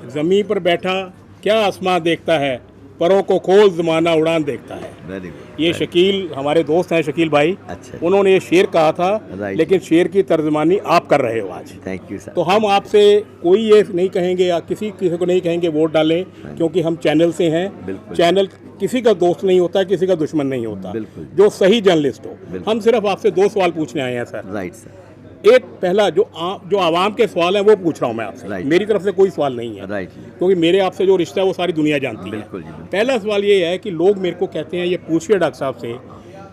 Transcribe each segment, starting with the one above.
जमीन पर बैठा क्या आसमां देखता है, परों को खोल ज़माना उड़ान देखता है। Very good. ये शकील हमारे दोस्त हैं, शकील भाई। अच्छा। उन्होंने ये शेर कहा था, राइट। लेकिन शेर की तर्जमानी आप कर रहे हो आज। Thank you sir. तो हम आपसे कोई ये नहीं कहेंगे या किसी किसी को नहीं कहेंगे वोट डालें, क्योंकि हम चैनल से हैं। बिल्कुल। चैनल किसी का दोस्त नहीं होता, किसी का दुश्मन नहीं होता। बिल्कुल। जो सही जर्नलिस्ट हो। बिल्कुल। हम सिर्फ आपसे 2 सवाल पूछने आए हैं सर। Right sir. एक पहला जो आवाम के सवाल हैं वो पूछ रहा हूँ मैं आपसे। Right. मेरी तरफ से कोई सवाल नहीं है। राइट। क्योंकि मेरे आपसे जो रिश्ता है वो सारी दुनिया जानती है। बिल्कुल जी, बिल्कुल। पहला सवाल ये है कि लोग मेरे को कहते हैं, ये पूछिए डॉक्टर साहब से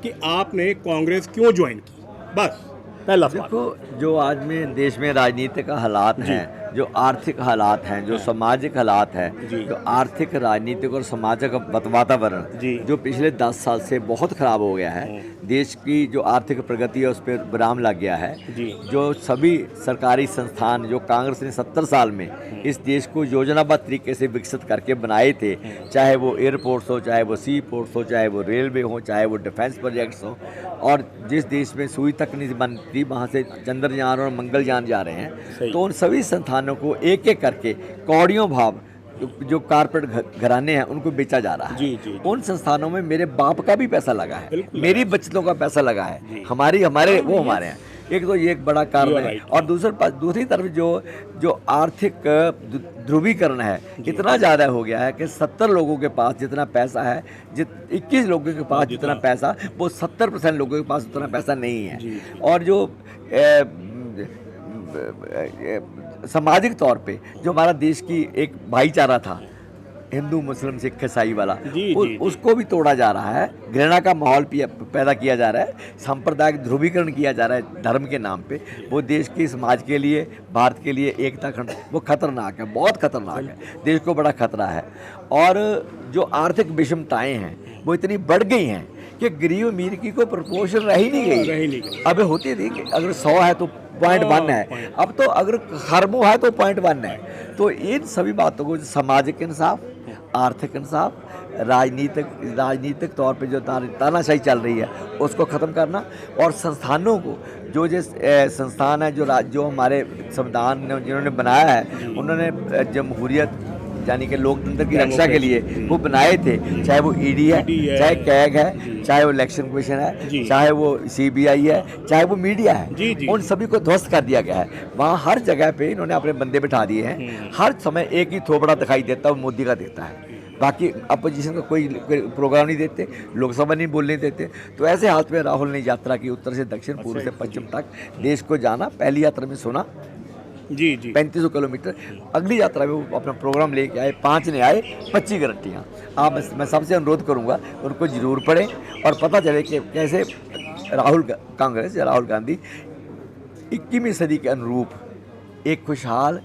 कि आपने कांग्रेस क्यों ज्वाइन की। बस पहला सवाल। देखो, जो आज में देश में राजनीतिक हालात हैं, जो आर्थिक हालात हैं, जो सामाजिक हालात हैं, जी। जो आर्थिक, राजनीतिक और सामाजिक वातावरण जी। जो पिछले 10 साल से बहुत ख़राब हो गया है। देश की जो आर्थिक प्रगति है उस पर विराम लग गया है। जी। जो सभी सरकारी संस्थान जो कांग्रेस ने 70 साल में इस देश को योजनाबद्ध तरीके से विकसित करके बनाए थे, चाहे वो एयरपोर्ट्स हो, चाहे वो सी पोर्ट्स हो, चाहे वो रेलवे हो, चाहे वो डिफेंस प्रोजेक्ट्स हो, और जिस देश में सुई तक नहीं बनती वहाँ से चंद्रयान और मंगलयान जा रहे हैं, तो उन सभी संस्थानों को एक एक करके कौड़ियों भाव जो कारपोरेट घराने हैं उनको बेचा जा रहा है। जी, जी, जी। उन संस्थानों में मेरे बाप का भी पैसा लगा है, बिल्कुल मेरी बचतों का पैसा लगा है, हमारे वो हमारे हैं। एक तो ये एक बड़ा कारण है। और दूसरी तरफ जो आर्थिक ध्रुवीकरण है इतना ज़्यादा हो गया है कि 70 लोगों के पास जितना पैसा है, 21 लोगों के पास जितना पैसा, वो 70% लोगों के पास उतना पैसा नहीं है। और जो सामाजिक तौर पे जो हमारा देश की एक भाईचारा था, हिंदू मुस्लिम सिख ईसाई वाला, उसको भी तोड़ा जा रहा है। घृणा का माहौल पैदा किया जा रहा है, सांप्रदायिक ध्रुवीकरण किया जा रहा है धर्म के नाम पे। वो देश की समाज के लिए, भारत के लिए एकता खंड वो खतरनाक है, बहुत खतरनाक है, देश को बड़ा खतरा है। और जो आर्थिक विषमताएं हैं वो इतनी बढ़ गई हैं कि गरीब अमीर की कोई प्रपोर्शन रह ही नहीं गई। अब होती थी कि अगर 100 है तो 0.1 है, अब तो अगर खरबों है तो 0.1 है। तो इन सभी बातों को, सामाजिक इंसाफ, आर्थिक इंसाफ, राजनीतिक तौर पे जो तानाशाही चल रही है उसको ख़त्म करना, और संस्थानों को जो संस्थान है जो हमारे संविधान ने जिन्होंने बनाया है, उन्होंने जमहूरियत यानी कि लोकतंत्र की रक्षा के लिए वो बनाए थे, चाहे वो ईडी है, चाहे कैग है, चाहे वो इलेक्शन कमीशन है, चाहे वो सीबीआई है, चाहे वो मीडिया है, उन सभी को ध्वस्त कर दिया गया है। वहाँ हर जगह पे इन्होंने अपने बंदे बिठा दिए हैं। हर समय एक ही थोपड़ा दिखाई देता है, वो मोदी का देता है, बाकी अपोजिशन का कोई प्रोग्राम नहीं देते, लोकसभा नहीं बोलने देते। तो ऐसे हालत में राहुल ने यात्रा की, उत्तर से दक्षिण, पूर्व से पश्चिम तक देश को जाना। पहली यात्रा में सुना 3500 किलोमीटर, अगली यात्रा में वो अपना प्रोग्राम लेके आए, 5 ने आए 25 गारंटियाँ। मैं सबसे अनुरोध करूँगा उनको ज़रूर पढ़ें और पता चले कि कैसे कांग्रेस या राहुल गांधी 21वीं सदी के अनुरूप एक खुशहाल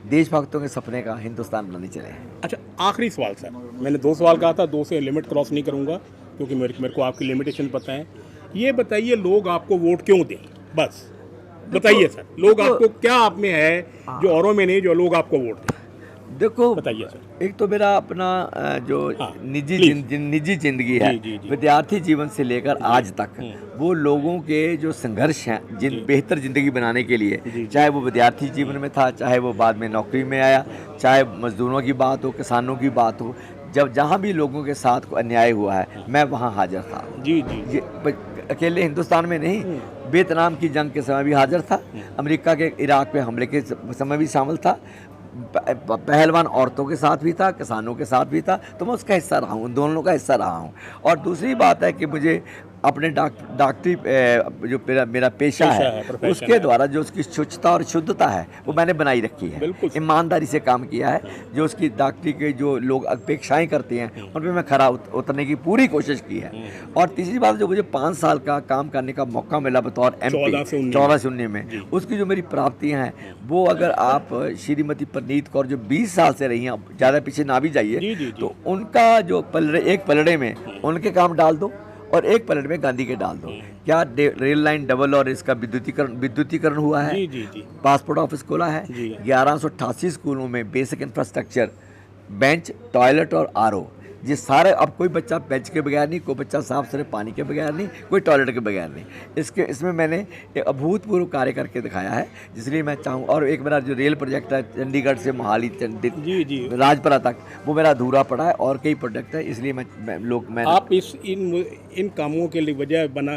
देशभक्तों के सपने का हिंदुस्तान बनाने चले हैं। अच्छा, आखिरी सवाल सर, मैंने 2 सवाल कहा था, 2 से लिमिट क्रॉस नहीं करूँगा क्योंकि मेरे को आपकी लिमिटेशन पता है। ये बताइए, लोग आपको वोट क्यों दें? बस बताइए सर, लोग आपको क्या आप में है जो औरों में नहीं, जो लोग आपको वोट दें? देखो, बताइए सर। एक तो मेरा अपना जो निजी जिंदगी है, विद्यार्थी जीवन से लेकर आज तक, वो लोगों के जो संघर्ष हैं बेहतर ज़िंदगी बनाने के लिए, चाहे वो विद्यार्थी जीवन में था, चाहे वो बाद में नौकरी में आया, चाहे मजदूरों की बात हो, किसानों की बात हो, जहाँ भी लोगों के साथ को अन्याय हुआ है मैं वहाँ हाजिर था। अकेले हिंदुस्तान में नहीं, वियतनाम की जंग के समय भी हाजिर था, अमेरिका के इराक पे हमले के समय भी शामिल था, पहलवान औरतों के साथ भी था, किसानों के साथ भी था। तो मैं उसका हिस्सा रहा हूँ, उन दोनों का हिस्सा रहा हूँ। और दूसरी बात है कि मुझे अपने डॉक्टरी जो मेरा पेशा है उसके द्वारा जो उसकी स्वच्छता और शुद्धता है वो मैंने बनाई रखी है, ईमानदारी से काम किया है। जो उसकी डॉक्टरी के जो लोग अपेक्षाएं करते हैं उन पर मैं खरा उतरने की पूरी कोशिश की है। और तीसरी बात, जो मुझे 5 साल का काम करने का मौका मिला बतौर MP 14 से 19 में, उसकी जो मेरी प्राप्तियाँ हैं वो अगर आप श्रीमती परनीत कौर जो 20 साल से रही हैं, ज़्यादा पीछे ना भी जाइए, तो उनका जो एक पलड़े में उनके काम डाल दो और एक पलट में गांधी के डाल दो। क्या रेल लाइन डबल और इसका विद्युतीकरण हुआ है, पासपोर्ट ऑफिस खोला है, 1188 स्कूलों में बेसिक इंफ्रास्ट्रक्चर, बेंच, टॉयलेट और RO, जिस सारे, अब कोई बच्चा बेंच के बगैर नहीं, कोई बच्चा साफ सुथरे पानी के बगैर नहीं, कोई टॉयलेट के बगैर नहीं। इसमें मैंने एक अभूतपूर्व कार्य करके दिखाया है, इसलिए मैं चाहूँ। और एक मेरा जो रेल प्रोजेक्ट है चंडीगढ़ से मोहाली जी राजपुरा तक, वो मेरा अधूरा पड़ा है, और कई प्रोजेक्ट है, इसलिए मैं आप इन कामों के लिए वजह बना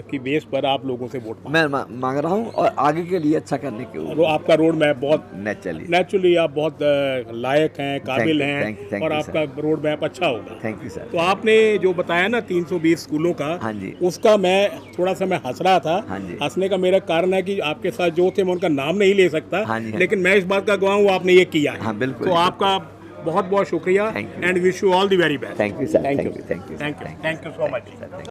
की बेस पर आप लोगों से वोट मैं मांग रहा हूँ, और आगे के लिए अच्छा करने के आपका रोड मैप बहुत नेचुरली आप बहुत लायक हैं, काबिल हैं, और आपका रोड मैप अच्छा होगा। Thank you sir. तो आपने जो बताया ना 320 स्कूलों का, हाँ जी, उसका मैं थोड़ा सा मैं हंस रहा था। हाँ जी, हंसने का मेरा कारण है कि आपके साथ जो थे मैं उनका नाम नहीं ले सकता, हाँ जी, लेकिन मैं इस बात का गवाह हूँ आपने ये किया है। हाँ, बिल्कुल। तो आपका बहुत बहुत शुक्रिया, and wish you all the very best. Thank you sir. Thank you so much.